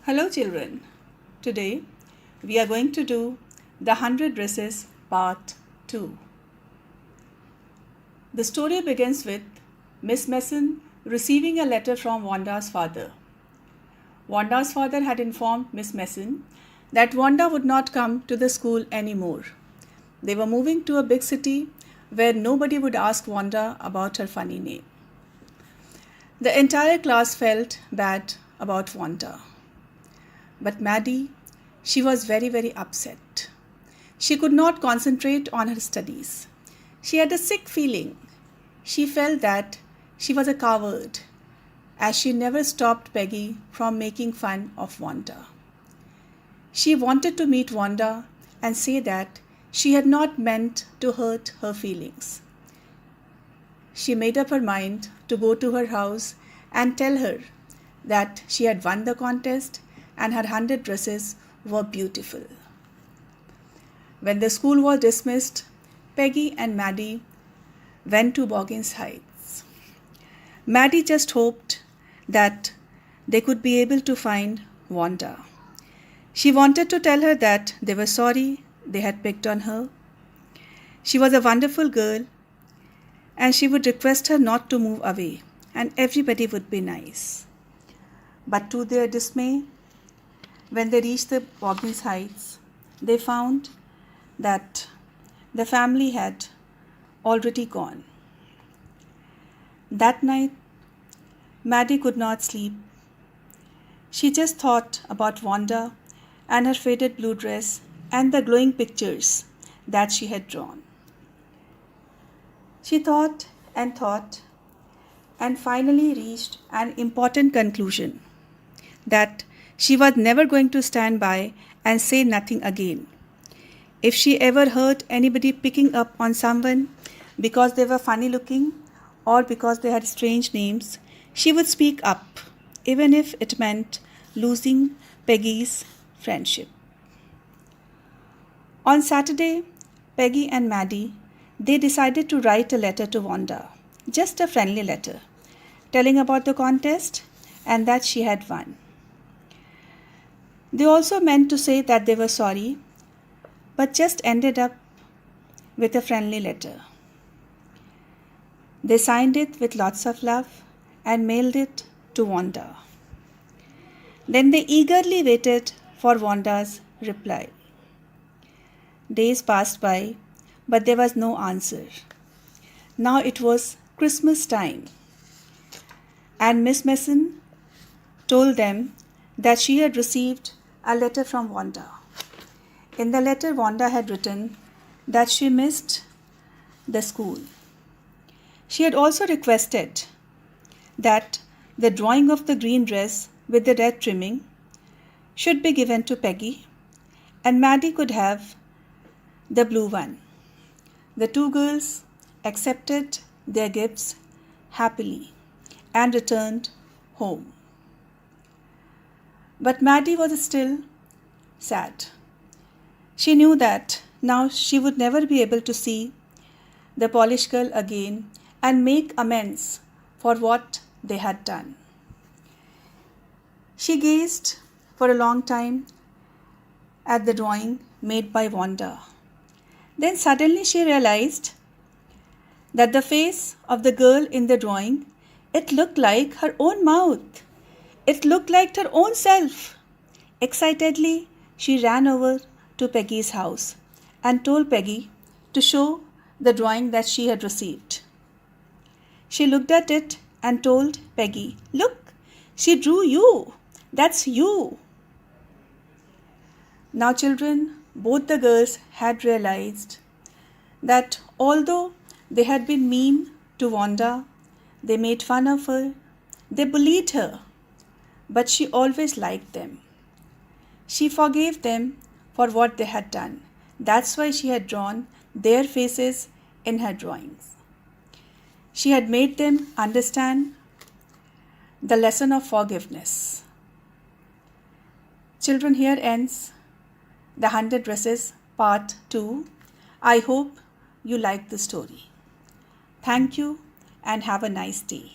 Hello children. Today we are going to do The 100 Dresses Part 2. The story begins with Miss Messon receiving a letter from Wanda's father. Wanda's father had informed Miss Messon that Wanda would not come to the school anymore. They were moving to a big city where nobody would ask Wanda about her funny name. The entire class felt bad about Wanda. But Maddie, she was very upset. She could not concentrate on her studies. She had a sick feeling. She felt that she was a coward, as she never stopped Peggy from making fun of Wanda. She wanted to meet Wanda and say that she had not meant to hurt her feelings. She made up her mind to go to her house and tell her that she had won the contest and her 100 dresses were beautiful. When the school was dismissed, Peggy and Maddie went to Boggins Heights. Maddie just hoped that they could be able to find Wanda. She wanted to tell her that they were sorry they had picked on her. She was a wonderful girl and she would request her not to move away and everybody would be nice. But to their dismay, when they reached the Boggins Heights, they found that the family had already gone. That night, Maddie could not sleep. She just thought about Wanda and her faded blue dress and the glowing pictures that she had drawn. She thought and finally reached an important conclusion that she was never going to stand by and say nothing again. If she ever heard anybody picking up on someone because they were funny looking or because they had strange names, she would speak up, even if it meant losing Peggy's friendship. On Saturday, Peggy and Maddie, they decided to write a letter to Wanda, just a friendly letter, telling about the contest and that she had won. They also meant to say that they were sorry, but just ended up with a friendly letter. They signed it with lots of love and mailed it to Wanda. Then they eagerly waited for Wanda's reply. Days passed by, but there was no answer. Now it was Christmas time, and Miss Messon told them that she had received a letter from Wanda. In the letter, Wanda had written that she missed the school. She had also requested that the drawing of the green dress with the red trimming should be given to Peggy, and Maddie could have the blue one. The two girls accepted their gifts happily and returned home. But Maddie was still sad. She knew that now she would never be able to see the Polish girl again and make amends for what they had done. She gazed for a long time at the drawing made by Wanda. Then suddenly she realized that the face of the girl in the drawing, it looked like her own mouth. It looked like her own self. Excitedly, she ran over to Peggy's house and told Peggy to show the drawing that she had received. She looked at it and told Peggy, "Look, she drew you. That's you." Now, children, both the girls had realized that although they had been mean to Wanda, they made fun of her, they bullied her, but she always liked them. She forgave them for what they had done. That's why she had drawn their faces in her drawings. She had made them understand the lesson of forgiveness. Children, here ends The 100 Dresses Part 2. I hope you liked the story. Thank you and have a nice day.